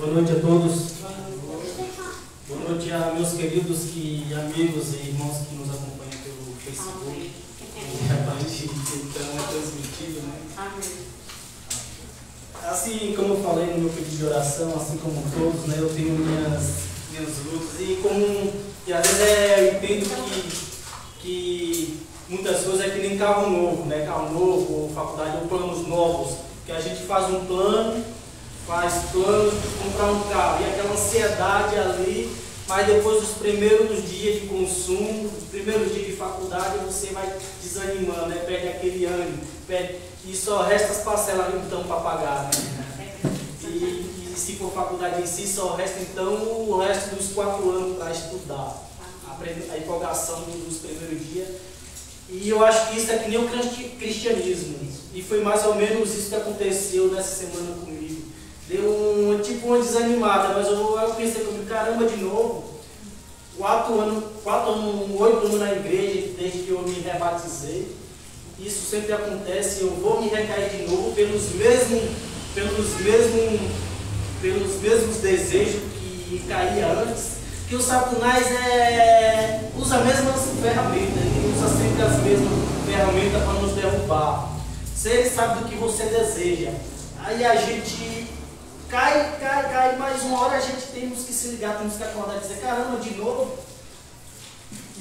Boa noite a todos. Boa noite a meus queridos amigos e irmãos que nos acompanham pelo Facebook. E a parte então é transmitido, né? Amém. Assim como eu falei no meu pedido de oração, assim como todos, né, eu tenho minhas lutas e às vezes eu entendo que muitas coisas é que nem carro novo, né, carro novo, ou faculdade, ou planos novos, que a gente faz planos de comprar um carro, e aquela ansiedade ali, mas depois dos primeiros dias de consumo, os primeiros dias de faculdade, você vai desanimando, né, perde aquele ânimo, e só resta as parcelas então para pagar, né? E se for faculdade em si, só resta então o resto dos 4 anos para estudar, a empolgação dos primeiros dias. E eu acho que isso é que nem o cristianismo, e foi mais ou menos isso que aconteceu nessa semana comigo. Deu uma desanimada, mas eu pensei comigo, caramba, de novo, 8 anos na igreja, desde que eu me rebatizei. Isso sempre acontece, eu vou me recair de novo pelos mesmos desejos que caía antes, que o Satanás usa as mesmas ferramentas, ele usa sempre as mesmas ferramentas para nos derrubar. Se ele sabe do que você deseja, aí a gente cai, mas uma hora a gente temos que se ligar, temos que acordar e dizer, caramba, de novo.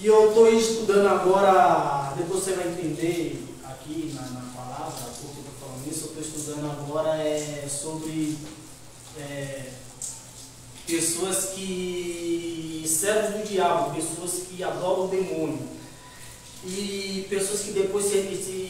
E eu estou estudando agora, depois você vai entender aqui na palavra, porque eu estou falando isso, eu estou estudando agora sobre pessoas que servem do diabo, pessoas que adoram o demônio. E pessoas que depois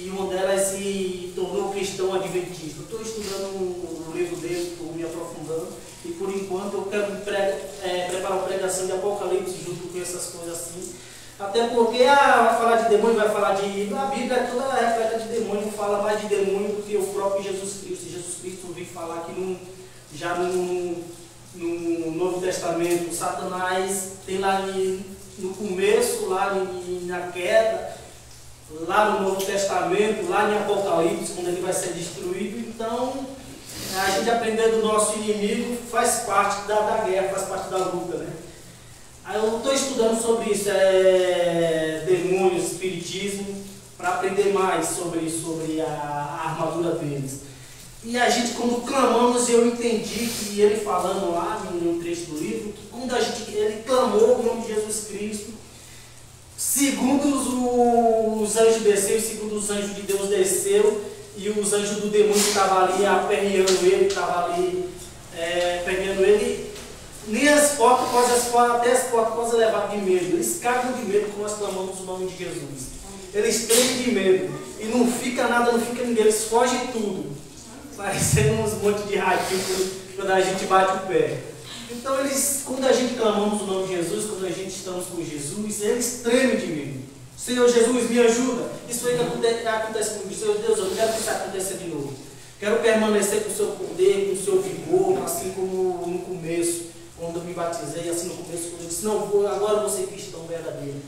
uma delas se tornou cristão adventista. Eu estou estudando o livro dele, estou me aprofundando, e por enquanto eu quero preparar uma pregação de Apocalipse junto com essas coisas assim. Até porque vai falar de demônio, vai falar de... A Bíblia é toda repleta de demônio, fala mais de demônio do que o próprio Jesus Cristo. E Jesus Cristo ouvi falar que já no Novo Testamento, Satanás tem lá no começo, lá na queda, lá no Novo Testamento, lá em Apocalipse, quando ele vai ser destruído. Então, a gente aprender do nosso inimigo faz parte da guerra, faz parte da luta, né? Aí eu estou estudando sobre isso, demônio, espiritismo, para aprender mais sobre a armadura deles. E a gente, quando clamamos, eu entendi que ele falando lá no trecho do livro, que quando ele clamou o nome de Jesus Cristo, segundo os anjos desceram, segundo os anjos de Deus desceu, e os anjos do demônio estavam ali aperreando ele, nem as portas, até as portas quase levaram de medo. Eles cagam de medo quando nós clamamos o nome de Jesus. Eles tremem de medo, e não fica nada, não fica ninguém, eles fogem tudo. Parecendo uns montes de ratinho quando a gente bate o pé. Então, quando a gente clamamos o nome de Jesus, quando a gente estamos com Jesus, eles tremem de medo. Senhor Jesus, me ajuda. Isso aí que acontece comigo. Senhor Deus, eu não quero que isso aconteça de novo. Quero permanecer com o seu poder, com o seu vigor, assim como no começo, quando eu me batizei, assim no começo, quando eu disse, não, agora eu vou ser cristão verdadeiro.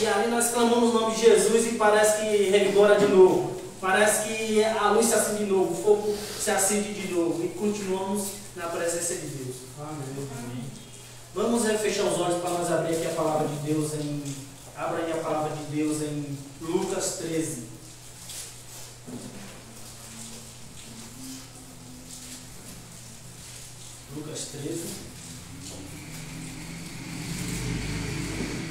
E aí nós clamamos o nome de Jesus e parece que revigora de novo. Parece que a luz se acende de novo, o fogo se acende de novo, e continuamos na presença de Deus. Amém. Vamos fechar os olhos para nós abrir aqui a palavra de Deus abra aí a palavra de Deus em Lucas 13. Lucas 13.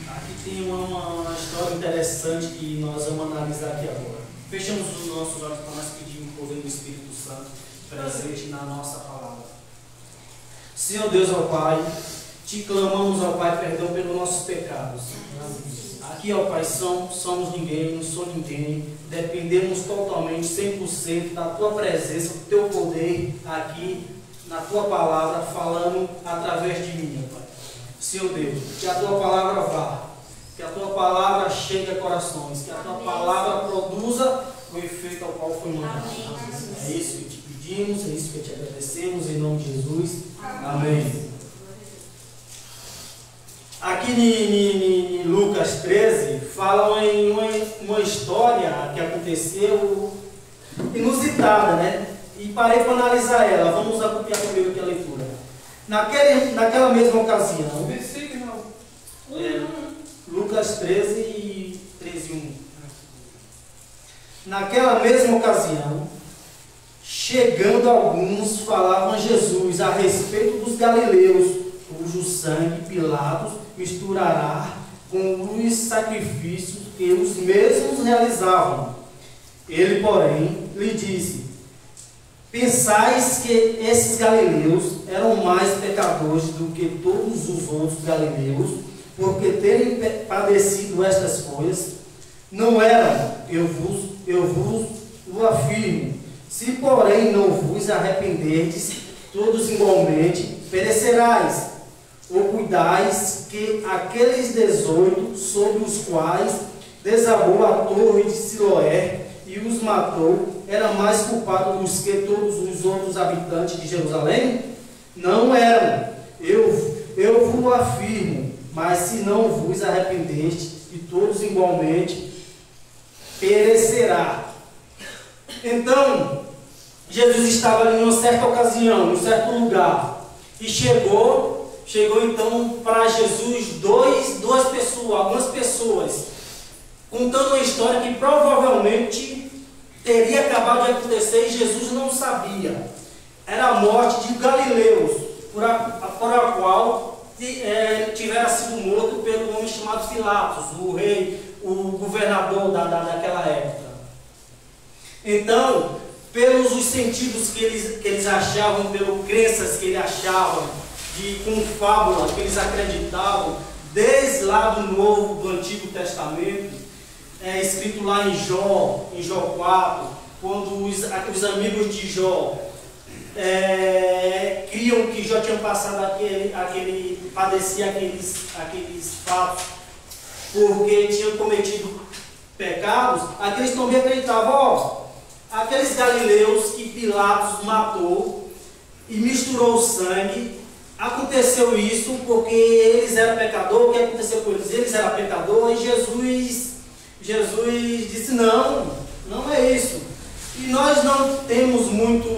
Aqui tem uma história interessante que nós vamos analisar aqui agora. Fechamos os nossos olhos para nós pedir o poder do Espírito Santo presente na nossa palavra. Senhor Deus, ó Pai, te clamamos, ó Pai, perdão pelos nossos pecados. Aqui, ó Pai, somos ninguém, não sou ninguém. Dependemos totalmente, 100% da Tua presença, do Teu poder aqui na Tua palavra, falando através de mim, ó Pai. Senhor Deus, que a Tua palavra vá. Que a Tua palavra chegue a corações, que a Tua palavra produza o efeito ao qual foi mandado. É isso que te pedimos, é isso que te agradecemos, em nome de Jesus. Amém. Aqui em Lucas 13, fala em uma história que aconteceu inusitada, né? E parei para analisar ela. Vamos acompanhar comigo aqui a leitura. Naquela mesma ocasião, Lucas 13, 1. Naquela mesma ocasião, Chegando alguns, falavam a Jesus a respeito dos galileus, cujo sangue Pilatos misturará com os sacrifícios que os mesmos realizavam. Ele, porém, lhe disse: pensais que esses galileus eram mais pecadores do que todos os outros galileus, porque terem padecido estas coisas? Não eram, eu vos o afirmo. Se, porém, não vos arrependerdes, todos igualmente perecerais. Ou cuidais que aqueles 18 sobre os quais desabou a torre de Siloé e os matou, era mais culpado dos que todos os outros habitantes de Jerusalém? Não eram, eu vos afirmo. Mas se não vos arrependeste, e todos igualmente perecerá. Então, Jesus estava ali em uma certa ocasião, em um certo lugar, e chegou então para Jesus algumas pessoas, contando uma história que provavelmente teria acabado de acontecer e Jesus não sabia. Era a morte de galileus, por a qual tivera sido morto pelo homem chamado Pilatos, o rei, o governador daquela época. Então, pelos os sentidos que eles achavam, pelas crenças que eles achavam, com fábula que eles acreditavam, desde lá do Antigo Testamento, escrito lá em Jó 4, quando os amigos de Jó criam que Jó tinha passado padecia aqueles fatos, porque tinham cometido pecados, aqueles também acreditavam, aqueles galileus que Pilatos matou e misturou o sangue, aconteceu isso porque eles eram pecadores. O que aconteceu com eles? Eles eram pecadores e Jesus disse: não é isso. E nós não temos muito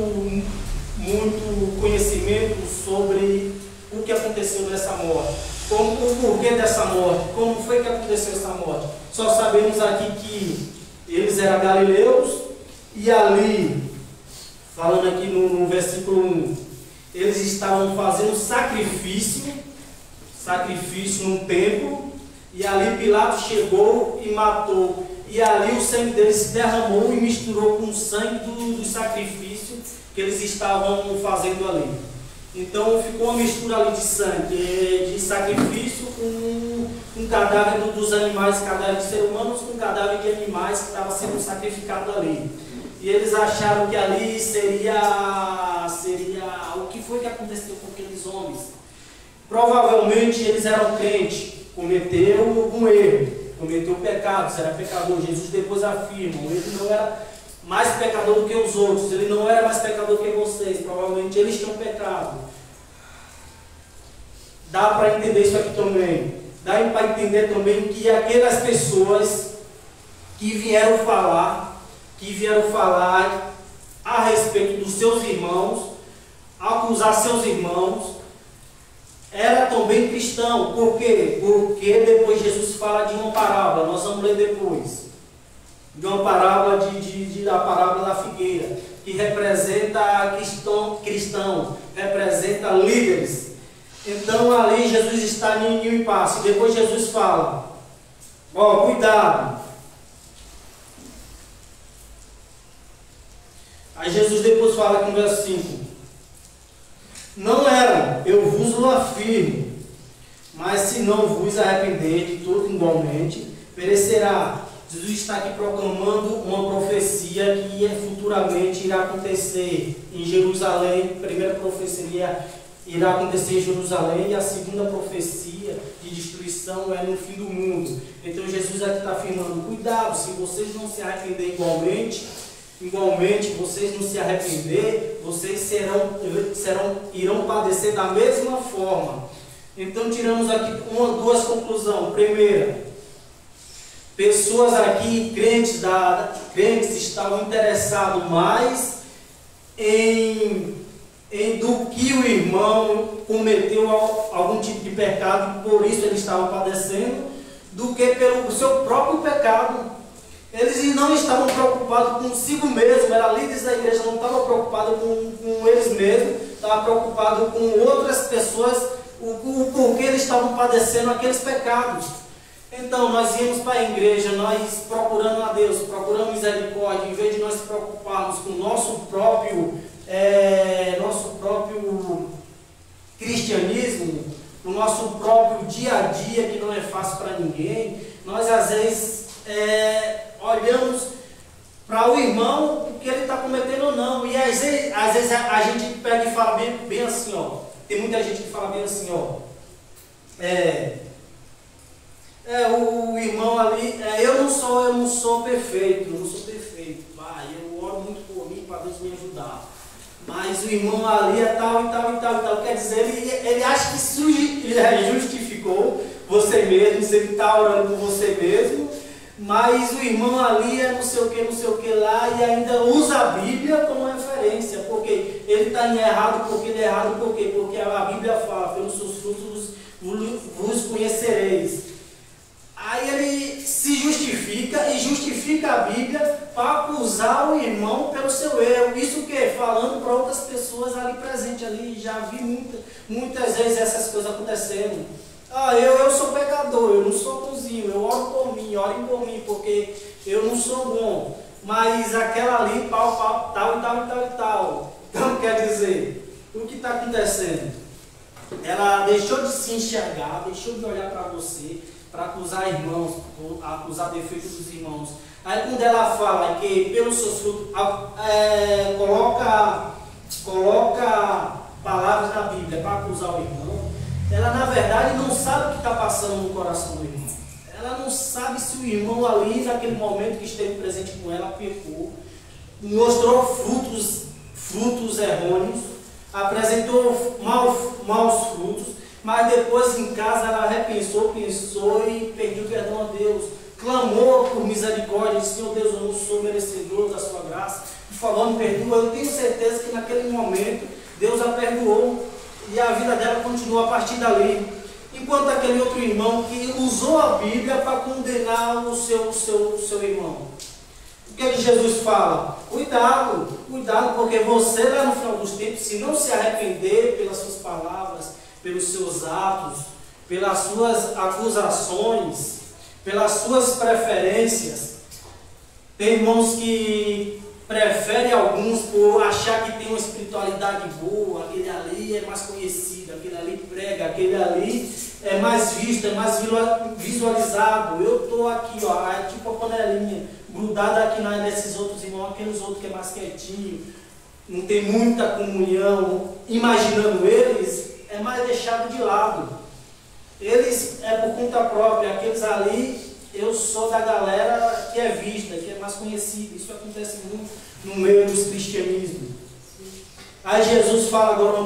conhecimento sobre o que aconteceu nessa morte, o porquê dessa morte, como foi que aconteceu essa morte. Só sabemos aqui que eles eram galileus e ali, falando aqui no versículo 1, eles estavam fazendo sacrifício no templo, e ali Pilatos chegou e matou, e ali o sangue deles se derramou e misturou com o sangue do sacrifício que eles estavam fazendo ali. Então ficou uma mistura ali de sangue, de sacrifício com cadáver dos animais, cadáver de seres humanos com cadáver de animais que estava sendo sacrificado ali. E eles acharam que ali seria o que foi que aconteceu com aqueles homens. Provavelmente eles eram crentes, cometeu algum erro, cometeu pecados, era pecador. Jesus depois afirma: ele não era mais pecador do que os outros, ele não era mais pecador que vocês, provavelmente eles tinham pecado. Dá para entender isso aqui também. Dá para entender também que aquelas pessoas que vieram falar a respeito dos seus irmãos, acusar seus irmãos, era também cristão. Por quê? Porque depois Jesus fala de uma parábola, nós vamos ler depois, de uma parábola da parábola da figueira, que representa cristão, representa líderes. Então ali Jesus está em um impasse. Depois Jesus fala: cuidado. Aí Jesus depois fala aqui no verso 5: não eram, eu vos lo afirmo, mas se não vos arrepender de todo igualmente, perecerá. Jesus está aqui proclamando uma profecia que futuramente irá acontecer em Jerusalém. A primeira profecia irá acontecer em Jerusalém, e a segunda profecia de destruição é no fim do mundo. Então Jesus aqui está afirmando: cuidado, se vocês não se arrependerem igualmente vocês não se arrepender, vocês irão padecer da mesma forma. Então tiramos aqui duas conclusões. Primeira, pessoas aqui, crentes estavam interessados mais do que o irmão cometeu algum tipo de pecado, por isso eles estavam padecendo, do que pelo seu próprio pecado. Eles não estavam preocupados consigo mesmo, eram líderes da igreja, não estavam preocupados com eles mesmos, estavam preocupados com outras pessoas, o porquê eles estavam padecendo aqueles pecados. Então nós íamos para a igreja, nós procurando a Deus, procurando misericórdia, em vez de nós nos preocuparmos com o nosso próprio cristianismo, o nosso próprio dia a dia, que não é fácil para ninguém, nós às vezes olhamos para o irmão o que ele está cometendo ou não. E às vezes a gente pega e fala bem assim, ó. Tem muita gente que fala bem assim, ó. O irmão ali, eu não sou perfeito, Pai, eu oro muito por mim para Deus me ajudar. Mas o irmão ali é tal e tal e tal e tal. Quer dizer, ele acha que ele justificou você mesmo, se ele está orando por você mesmo. Mas o irmão ali é não sei o que lá, e ainda usa a Bíblia como referência, porque ele está errado, porque ele é errado, por quê? Porque a Bíblia fala, pelos seus frutos vos conhecereis. Aí ele se justifica e justifica a Bíblia para acusar o irmão pelo seu erro. Isso que falando para outras pessoas ali presentes ali, já vi muitas vezes essas coisas acontecendo. Eu sou pecador, eu não sou bonzinho, eu oro por mim, orem por mim, porque eu não sou bom. Mas aquela ali, tal e tal. Então quer dizer, o que está acontecendo? Ela deixou de se enxergar, deixou de olhar para você, para acusar irmãos, acusar defeitos dos irmãos. Aí quando ela fala que pelos seus frutos, coloca palavras na Bíblia para acusar o irmão, ela na verdade não sabe o que está passando no coração do irmão. Ela não sabe se o irmão ali, naquele momento que esteve presente com ela, pecou, mostrou frutos errôneos, apresentou maus frutos, mas depois em casa ela repensou, pensou e pediu perdão a Deus, clamou por misericórdia, disse: Senhor Deus, eu não sou merecedor da sua graça, por favor me perdoa. Eu tenho certeza que naquele momento Deus a perdoou e a vida dela continua a partir dali. Enquanto aquele outro irmão que usou a Bíblia para condenar o seu irmão. O que Jesus fala? Cuidado, porque você lá no final dos tempos, se não se arrepender pelas suas palavras, pelos seus atos, pelas suas acusações, pelas suas preferências. Tem irmãos que preferem alguns por achar que tem uma espiritualidade boa, aquele ali é mais conhecido, aquele ali prega, aquele ali é mais visto, é mais visualizado. Eu estou aqui, ó, é tipo a panelinha, grudada aqui nesses outros irmãos, aqueles outros que é mais quietinho, não tem muita comunhão, imaginando eles, é mais deixado de lado. Eles é por conta própria, aqueles ali, eu sou da galera que é vista, que é mais conhecida. Isso acontece muito no meio dos cristianismos. Aí Jesus fala agora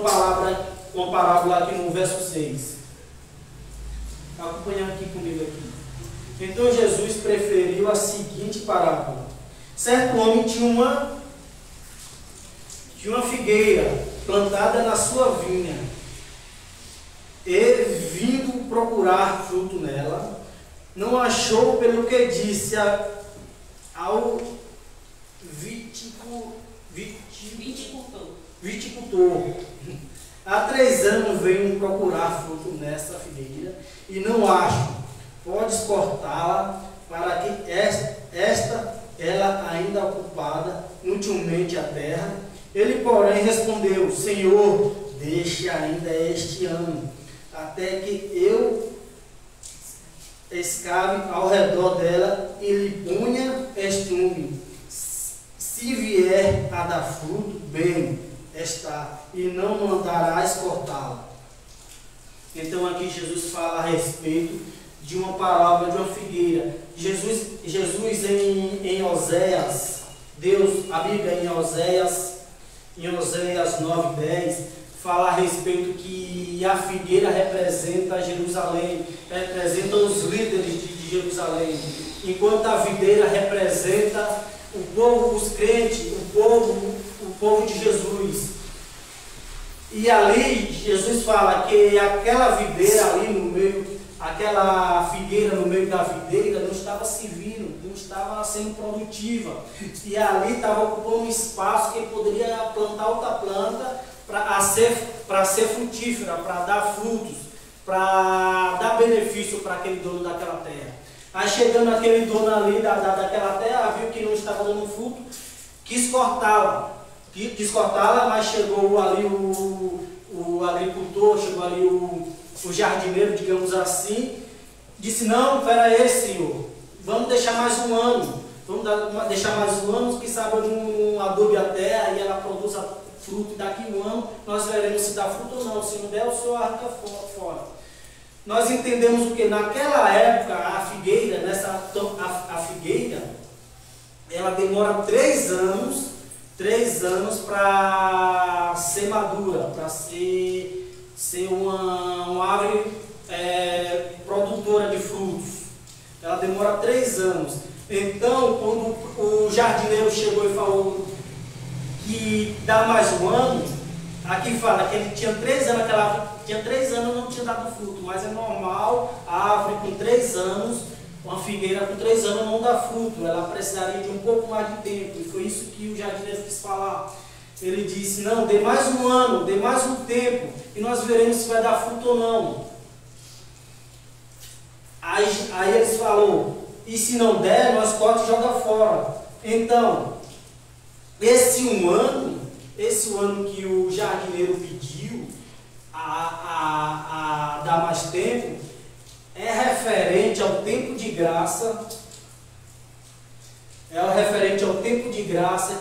uma parábola aqui no verso 6. Acompanhando aqui comigo aqui. Então Jesus preferiu a seguinte parábola. Certo homem tinha uma figueira plantada na sua vinha. E vindo procurar fruto nela, não achou, pelo que disse ao viticultor. Há 3 anos venho procurar fruto nessa figueira e não acho. Podes cortá-la para que ela ainda ocupada inutilmente a terra. Ele, porém, respondeu: Senhor, deixe ainda este ano, até que eu escave ao redor dela e lhe ponha estrume. Se vier a dar fruto, bem está, e não mandarás cortá-la. Então aqui Jesus fala a respeito de uma parábola de uma figueira. Jesus em Oséias, a Bíblia em Oséias 9:10, fala a respeito que a figueira representa Jerusalém, representa os líderes de Jerusalém, enquanto a videira representa o povo, os crentes, o povo de Jesus. E ali Jesus fala que aquela videira ali no meio aquela figueira no meio da videira não estava servindo, não estava sendo produtiva. E ali estava ocupando um espaço que ele poderia plantar outra planta para ser frutífera, para dar frutos, para dar benefício para aquele dono daquela terra. Aí chegando aquele dono ali daquela terra, viu que não estava dando fruto, quis cortá-la, mas chegou ali o agricultor, chegou ali o jardineiro, digamos assim, disse: não, espera aí, senhor, vamos deixar mais um ano, deixar mais um ano, que sabe eu não adobe a terra e ela produza fruto, e daqui um ano nós veremos se dá fruto ou não, se não der o senhor arranca fora. Nós entendemos o que naquela época a figueira, a figueira, ela demora 3 anos para ser madura, para ser uma árvore produtora de frutos. Ela demora 3 anos. Então, quando o jardineiro chegou e falou que dá mais um ano, aqui fala que ele tinha 3 anos, aquela árvore tinha 3 anos e não tinha dado fruto, mas é normal a árvore com 3 anos, uma figueira com 3 anos não dá fruto, ela precisaria de um pouco mais de tempo, e foi isso que o jardineiro quis falar. Ele disse: não, dê mais um ano, dê mais um tempo, e nós veremos se vai dar fruto ou não. Aí eles falaram: e se não der, nós corta e joga fora. Então, esse um ano que o jardineiro pediu a dar mais tempo, é referente ao tempo de graça,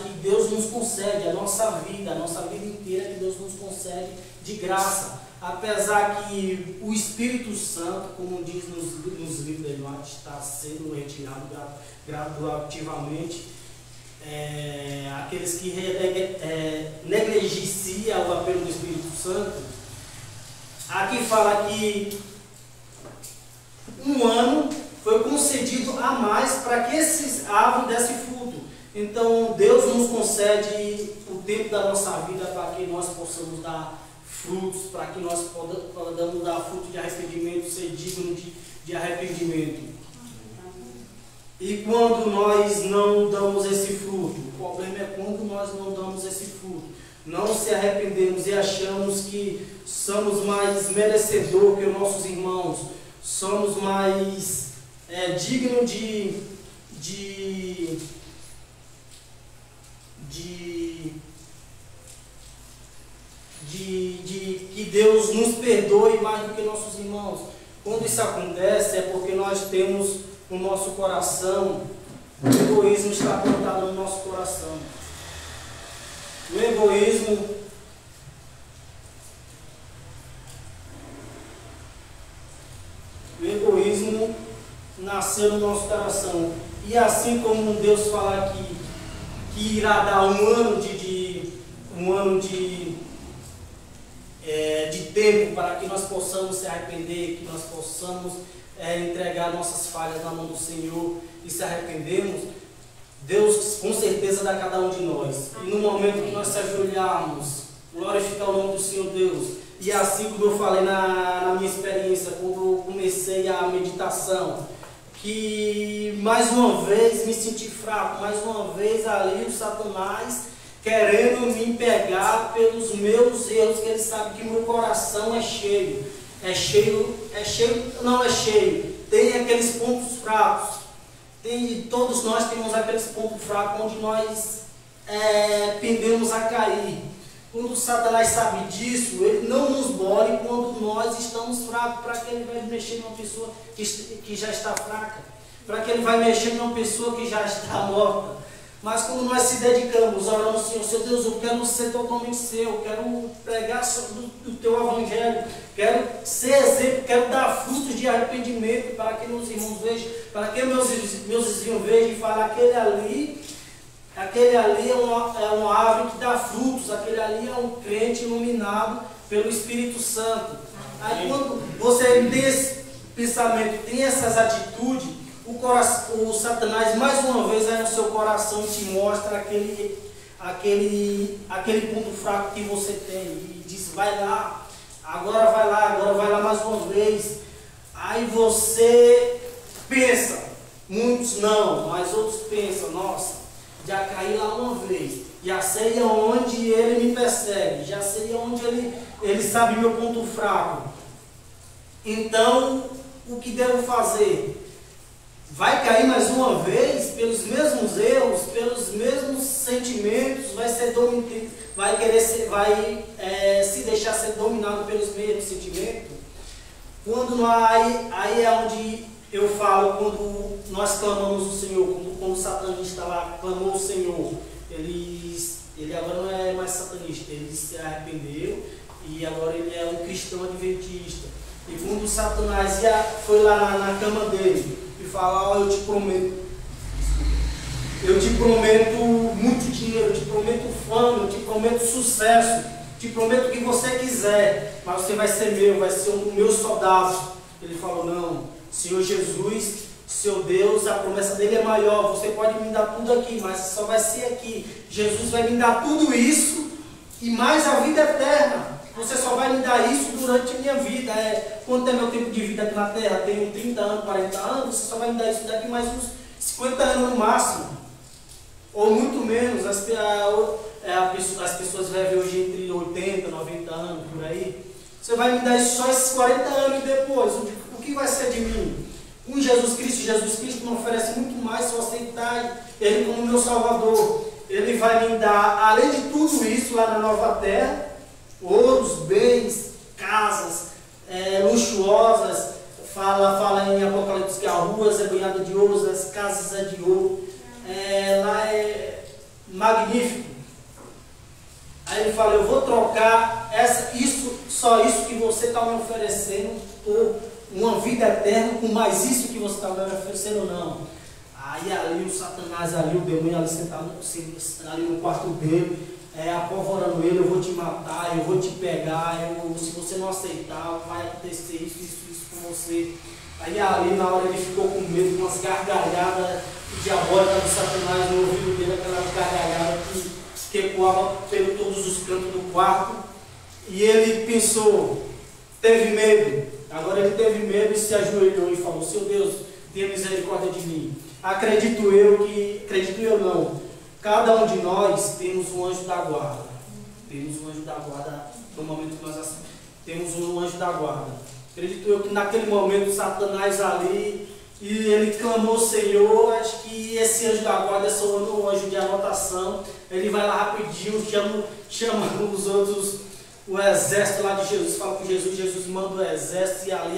que Deus nos concede, a nossa vida inteira que Deus nos concede de graça. Apesar que o Espírito Santo, como diz nos livros de Noé, está sendo retirado gradativamente. Aqueles que negligenciam o apelo do Espírito Santo, aqui fala que um ano foi concedido a mais para que esses árvores dessem fruto. Então Deus nos concede o tempo da nossa vida para que nós possamos dar frutos, para que nós podamos dar fruto de arrependimento, ser digno de arrependimento. E quando nós não damos esse fruto, o problema é quando nós não damos esse fruto, não se arrependemos e achamos que somos mais merecedores que os nossos irmãos, somos mais dignos que Deus nos perdoe mais do que nossos irmãos. Quando isso acontece é porque nós temos no nosso coração, o egoísmo está plantado no nosso coração. O egoísmo nasceu no nosso coração. E assim como Deus fala que irá dar um ano de tempo para que nós possamos se arrepender, que nós possamos entregar nossas falhas na mão do Senhor e se arrependemos, Deus com certeza dá a cada um de nós. E no momento que nós se ajoelharmos, glorificar o nome do Senhor Deus, e assim como eu falei na minha experiência, quando eu comecei a meditação, que mais uma vez me senti fraco, mais uma vez ali o Satanás querendo me pegar pelos meus erros, que ele sabe que meu coração é cheio, não é cheio, tem aqueles pontos fracos, todos nós temos aqueles pontos fracos onde nós pendemos a cair. Quando o Satanás sabe disso, ele não nos bole quando nós estamos fracos, para que ele vai mexer numa pessoa que já está fraca, para que ele vai mexer numa pessoa que já está morta. Mas quando nós se dedicamos, orando, Senhor, Seu Deus, eu quero ser totalmente seu, quero pregar o teu evangelho, quero ser exemplo, quero dar frutos de arrependimento para que meus irmãos vejam, para que meus vizinhos vejam e falem: aquele ali é uma árvore que dá frutos, aquele ali é um crente iluminado pelo Espírito Santo. Aí quando você tem esse pensamento, tem essas atitudes, o Satanás mais uma vez vai no seu coração e te mostra aquele ponto fraco que você tem e diz: vai lá, agora vai lá mais uma vez. Aí você pensa, muitos não, mas outros pensam, nossa, já caí lá uma vez, já sei aonde ele me persegue, já sei aonde ele sabe meu ponto fraco. Então, o que devo fazer? Vai cair mais uma vez pelos mesmos erros, pelos mesmos sentimentos, vai se deixar ser dominado pelos mesmos sentimentos. Aí é onde eu falo, quando nós clamamos o Senhor, quando o satanista lá clamou o Senhor, ele agora não é mais satanista, ele se arrependeu e agora ele é um cristão adventista. E quando o Satanás foi lá na cama dele e falou, eu te prometo muito dinheiro, eu te prometo fama, eu te prometo sucesso, te prometo o que você quiser, mas você vai ser meu, vai ser um dos meus soldados. Ele falou, não, Senhor Jesus, seu Deus, a promessa dele é maior, você pode me dar tudo aqui, mas só vai ser aqui. Jesus vai me dar tudo isso e mais a vida eterna. Você só vai me dar isso durante a minha vida. Quanto é meu tempo de vida aqui na Terra? Tenho 30 anos, 40 anos, você só vai me dar isso daqui mais uns 50 anos no máximo. Ou muito menos. As pessoas vivem hoje entre 80, 90 anos, por aí. Você vai me dar isso só esses 40 anos e depois. O que vai ser de mim? Com Jesus Cristo me oferece muito mais se eu aceitar Ele como meu Salvador. Ele vai me dar, além de tudo isso, lá na nova terra, ouros, bens, casas luxuosas. Fala em Apocalipse que as ruas é banhada de ouro, as casas é de ouro. Lá é magnífico. Aí ele fala, eu vou trocar só isso que você está me oferecendo por uma vida eterna com mais isso que você está me oferecendo, não. Aí ali o Satanás, ali o demônio ali sentado ali no quarto dele, apavorando ele, eu vou te matar, eu vou te pegar, se você não aceitar, vai acontecer isso com você. Aí ali na hora ele ficou com medo, umas gargalhadas diabólicas do Satanás no ouvido dele, aquela gargalhada que ecoava por todos os cantos do quarto. E ele pensou, teve medo. Agora ele teve medo e se ajoelhou e falou, Seu Deus, tenha misericórdia de mim. Acredito eu não. Cada um de nós temos um anjo da guarda. Temos um anjo da guarda no momento que nós temos um anjo da guarda. Acredito eu que naquele momento Satanás ali, e ele clamou ao Senhor. Acho que esse anjo da guarda é só um anjo de anotação. Ele vai lá rapidinho, chama os outros, o exército lá de Jesus, fala com Jesus manda o exército, e ali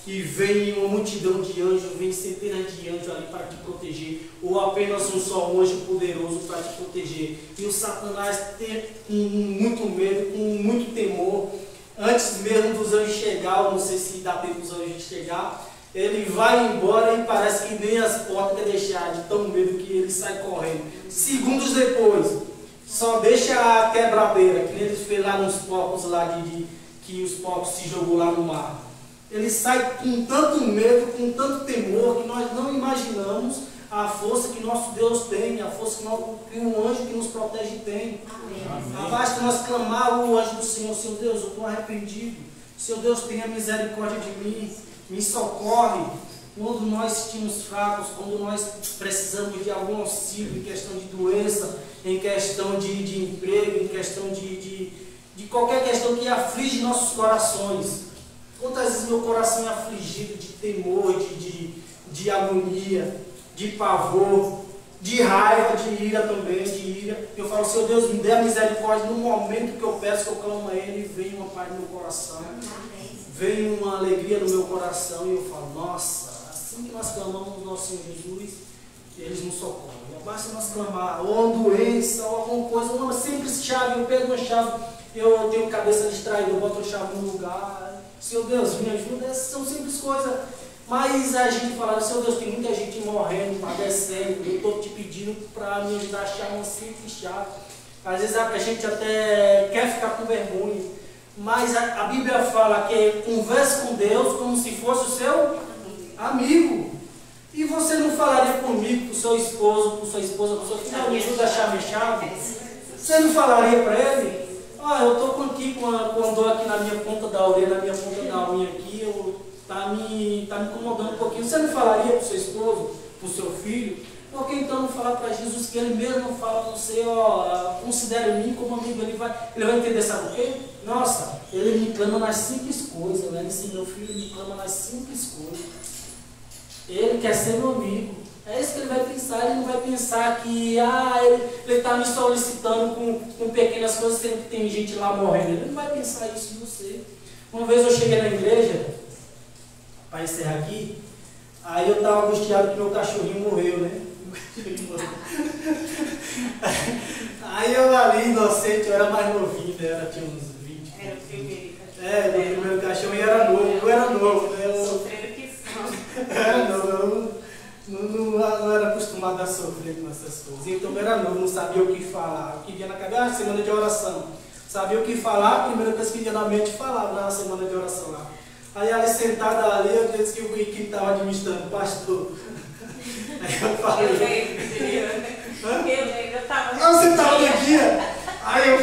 que vem uma multidão de anjos, vem centenas de anjos ali para te proteger, ou apenas um só anjo poderoso para te proteger. E o Satanás tem muito medo, com muito temor, antes mesmo dos anjos chegar, não sei se dá tempo dos anjos chegar, ele vai embora e parece que nem as portas quer deixar, de tão medo que ele sai correndo. Segundos depois, só deixa a quebradeira, que ele fez lá nos porcos lá que os porcos se jogou lá no mar. Ele sai com tanto medo, com tanto temor, que nós não imaginamos a força que nosso Deus tem, a força que um anjo que nos protege tem. Basta nós clamar o anjo do Senhor, Senhor Deus, eu estou arrependido. Senhor Deus, tenha misericórdia de mim, me socorre. Quando nós estimos fracos, quando nós precisamos de algum auxílio em questão de doença, em questão de emprego, em questão de qualquer questão que aflige nossos corações. Quantas vezes meu coração é afligido de temor, de agonia, de pavor, de raiva, de ira também, de ira. Eu falo, Senhor Deus, me dê a misericórdia no momento que eu peço, que eu clamo a Ele, vem uma paz no meu coração, vem uma alegria no meu coração, e eu falo, nossa, assim que nós clamamos o nosso Senhor Jesus, eles nos socorrem. Basta nós clamar, ou uma doença, ou alguma coisa, uma simples chave, eu pego uma chave, eu tenho cabeça distraída, eu boto a chave no lugar, Senhor Deus, me ajuda. Essas são simples coisas, mas a gente fala, Senhor Deus, tem muita gente morrendo, padecendo, eu estou te pedindo para me ajudar a achar uma simples chave. Às vezes a gente até quer ficar com vergonha, mas a Bíblia fala que converse com Deus como se fosse o seu amigo. E você não falaria comigo, com o seu esposo, com sua esposa, com o seu filho, me ajuda a achar minha chave? Você não falaria para ele? Eu estou aqui com a dor aqui na minha ponta da orelha, na minha ponta da unha aqui, me incomodando um pouquinho. Você não falaria para o seu esposo, para o seu filho? Por que então não falar para Jesus que Ele mesmo fala para você, ó, considere mim como amigo, ele vai entender, sabe o quê? Nossa, Ele me clama nas simples coisas, né? Esse meu filho me clama nas simples coisas. Ele quer ser meu amigo. É isso que ele vai pensar. Ele não vai pensar que ele está me solicitando com pequenas coisas, sendo que tem gente lá morrendo. Ele não vai pensar isso em você. Uma vez eu cheguei na igreja, para encerrar aqui, aí eu estava angustiado que meu cachorrinho morreu, né? Aí eu ali, inocente, eu era mais novinho, né? Tinha uns 20. Era o primeiro cachorro. Meu primeiro cachorro era novo, eu era novo. Sofreram que são. Era novo, não era acostumado a sofrer com essas coisas. Então eu era novo, não sabia o que falar. O que vinha na cabeça, semana de oração. Sabia o que falar, a primeira coisa que vinha na mente falava na semana de oração lá. Aí ali sentada ali, eu disse que quem estava administrando, pastor. Aí eu falei. Eu estava. Você estava no dia? Aí eu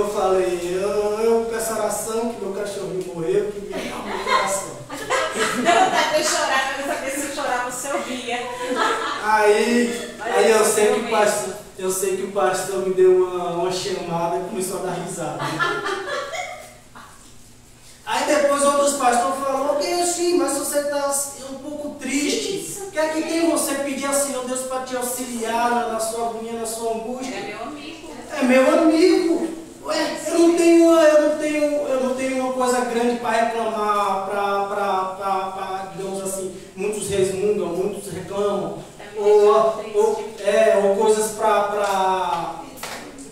falei, eu peço oração que meu cachorrinho morreu, que me acalme o coração. Deu vontade de chorar, mas eu sabia se eu chorava, você ouvia. Aí eu sei que o pastor me deu uma chamada e começou a dar risada. Aí depois outros pastores falaram, ok, sim, mas você está um pouco triste. O que é que tem você pedir ao Senhor Deus para te auxiliar na sua agonia, na sua angústia? É meu amigo. É meu amigo. Ué, eu não tenho uma coisa grande para reclamar, digamos assim, muitos resmungam, muitos reclamam. Ou coisas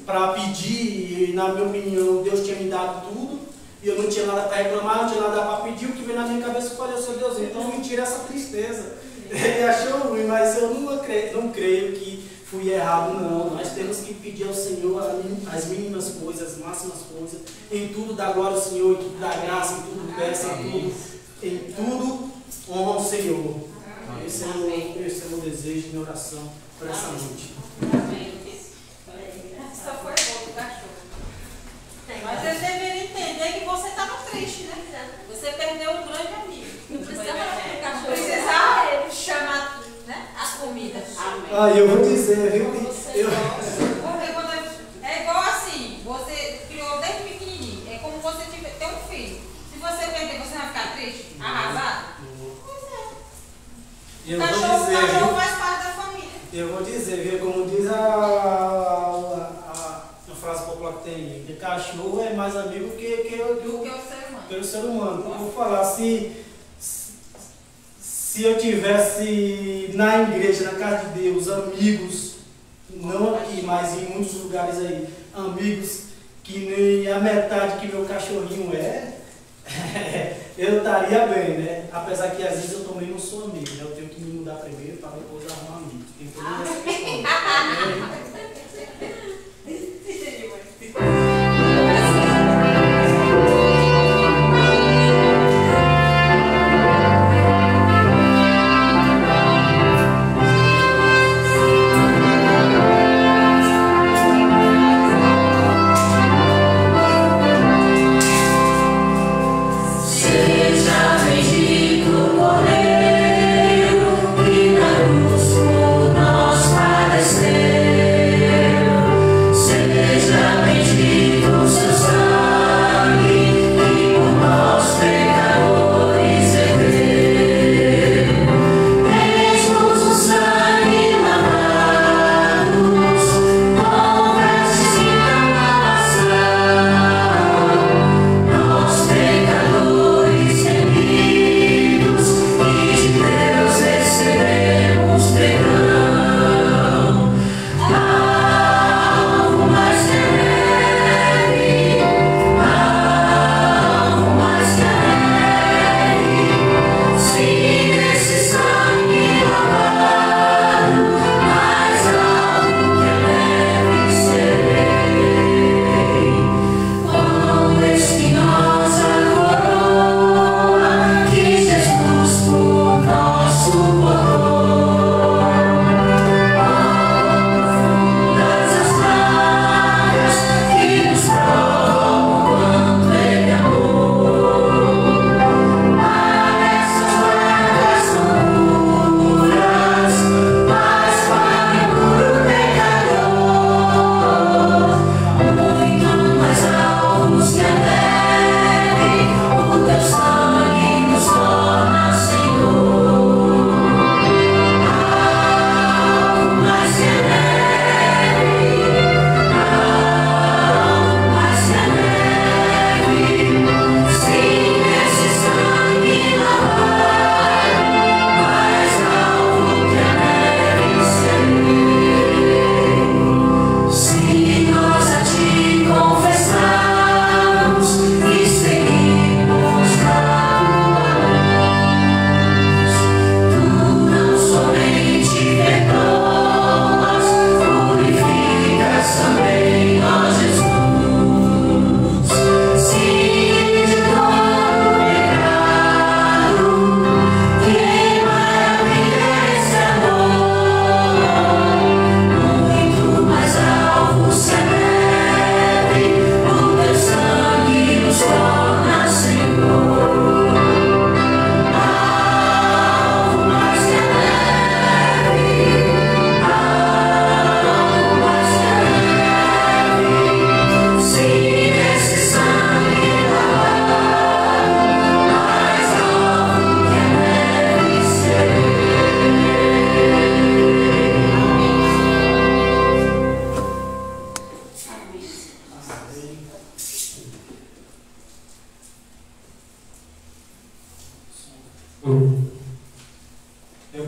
para pedir, e na minha opinião, Deus tinha me dado tudo. E eu não tinha nada para reclamar, não tinha nada para pedir, o que veio na minha cabeça eu falei, seu Deus, então me tira essa tristeza. Ele achou ruim, mas eu não creio que fui errado, não. Nós temos que pedir ao Senhor as mínimas coisas, as máximas coisas, em tudo dá glória ao Senhor, em tudo dá graça, em tudo peça, em tudo honra ao Senhor. Esse é o meu desejo, minha oração para essa noite. Amém. Só foi bom do cachorro. Mas ele deveria entender que você estava triste, né? Você perdeu um grande amigo. Não precisava precisava chamar, né, a comida. Amém. Eu vou dizer, viu? Porque quando é igual assim, você criou desde pequenininho. É como você ter um filho. Se você perder, você vai ficar triste? Arrasado? Pois é. O cachorro faz parte da família. Eu vou dizer, viu? Como diz a frase popular que tem, que cachorro é mais amigo que o ser humano. Eu vou falar, se eu tivesse na igreja, na casa de Deus, amigos, não aqui, mas em muitos lugares aí, amigos que nem a metade que meu cachorrinho eu estaria bem, né? Apesar que às vezes eu também não sou amigo, né? Eu tenho que me mudar primeiro para depois arrumar amigos. Tem toda essa questão. Cordeiro, que na cruz por nós padeceu. Eu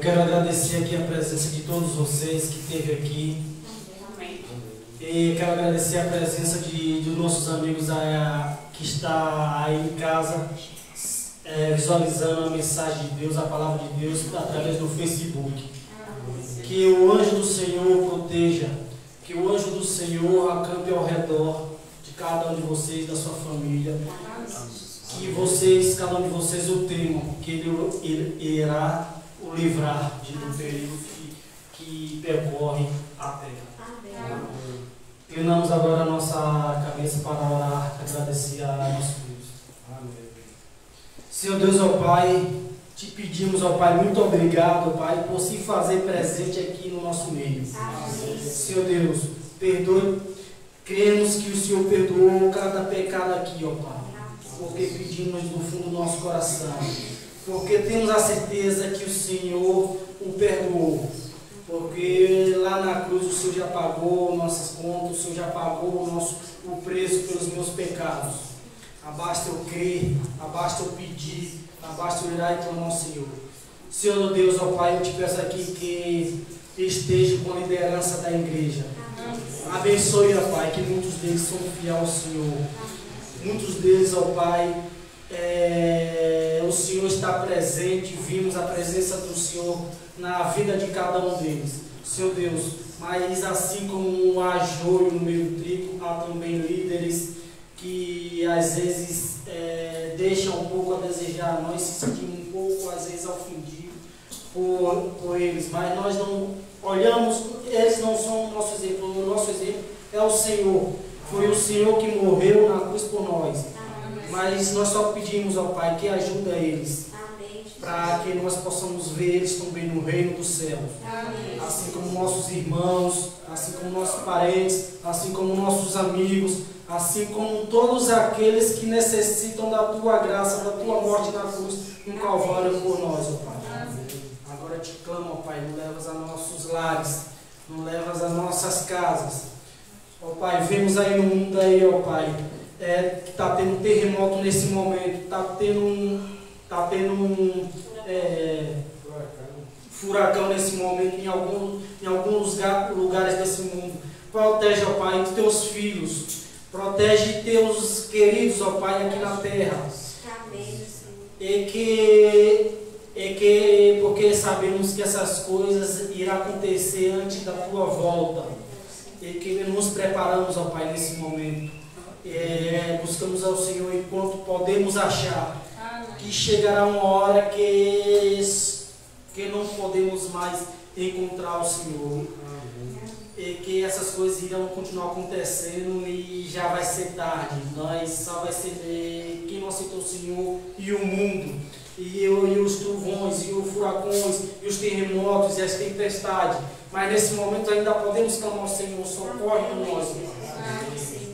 quero agradecer aqui a presença de todos vocês que esteve aqui. Amém. E quero agradecer a presença dos nossos amigos que está aí em casa, visualizando a mensagem de Deus, a palavra de Deus, através do Facebook. Que o anjo do Senhor proteja, que o anjo do Senhor acampe ao redor de cada um de vocês, da sua família. Que vocês, cada um de vocês o temam, que ele irá o livrar do perigo que percorre a terra. Inclinamos agora a nossa cabeça para orar, agradecer a nosso Deus. Amém. Senhor Deus, ó Pai, te pedimos, ó Pai, muito obrigado, ó Pai, por se fazer presente aqui no nosso meio. Amém. Senhor Deus, perdoe, cremos que o Senhor perdoou cada pecado aqui, ó Pai, porque pedimos do fundo do nosso coração, porque temos a certeza que o Senhor o perdoou, porque lá na cruz o Senhor já pagou nossas contas, o Senhor já pagou o preço pelos meus pecados. Basta eu crer, basta eu pedir, basta eu orar e clamar ao Senhor. Senhor Deus, ó Pai, eu te peço aqui que esteja com a liderança da igreja. Abençoe, ó Pai, que muitos deles são fiéis ao Senhor. Muitos deles, ó Pai, o Senhor está presente, vimos a presença do Senhor na vida de cada um deles. Senhor Deus, mas assim como há joio no meio do trigo, há também líderes que às vezes deixam um pouco a desejar. Nós se sentimos um pouco, às vezes, ofendidos por eles, mas nós não olhamos, eles não são o nosso exemplo. O nosso exemplo é o Senhor. Foi o Senhor que morreu na cruz por nós. Mas nós só pedimos ao Pai que ajude eles, para que nós possamos ver eles também no reino dos céus. Assim como nossos irmãos, assim como nossos parentes, assim como nossos amigos, assim como todos aqueles que necessitam da Tua graça, da Tua morte na cruz, no Calvário por nós, ó Pai. Agora te clamo, ó Pai, não levas a nossos lares, não levas a nossas casas. Ó Pai, vemos aí no mundo aí, ó Pai, que está tendo um terremoto nesse momento, está tendo um furacão nesse momento em alguns lugares desse mundo. Protege, ó Pai, os teus filhos, protege teus queridos, ó Pai, aqui na terra. Porque sabemos que essas coisas irão acontecer antes da tua volta. E que nos preparamos, ó Pai, nesse momento. Buscamos ao Senhor enquanto podemos achar. Que chegará uma hora que não podemos mais encontrar o Senhor. E que essas coisas irão continuar acontecendo e já vai ser tarde. Nós só vai ser quem não aceitou o Senhor e o mundo. E os trovões, e os furacões, e os terremotos, e as tempestades. Mas nesse momento ainda podemos clamar ao Senhor, socorre nós.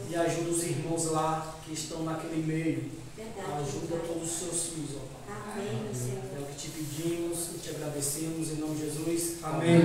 E ajuda os irmãos lá que estão naquele meio. Ajuda todos os seus filhos, ó Pai. É o que te pedimos e te agradecemos em nome de Jesus. Amém.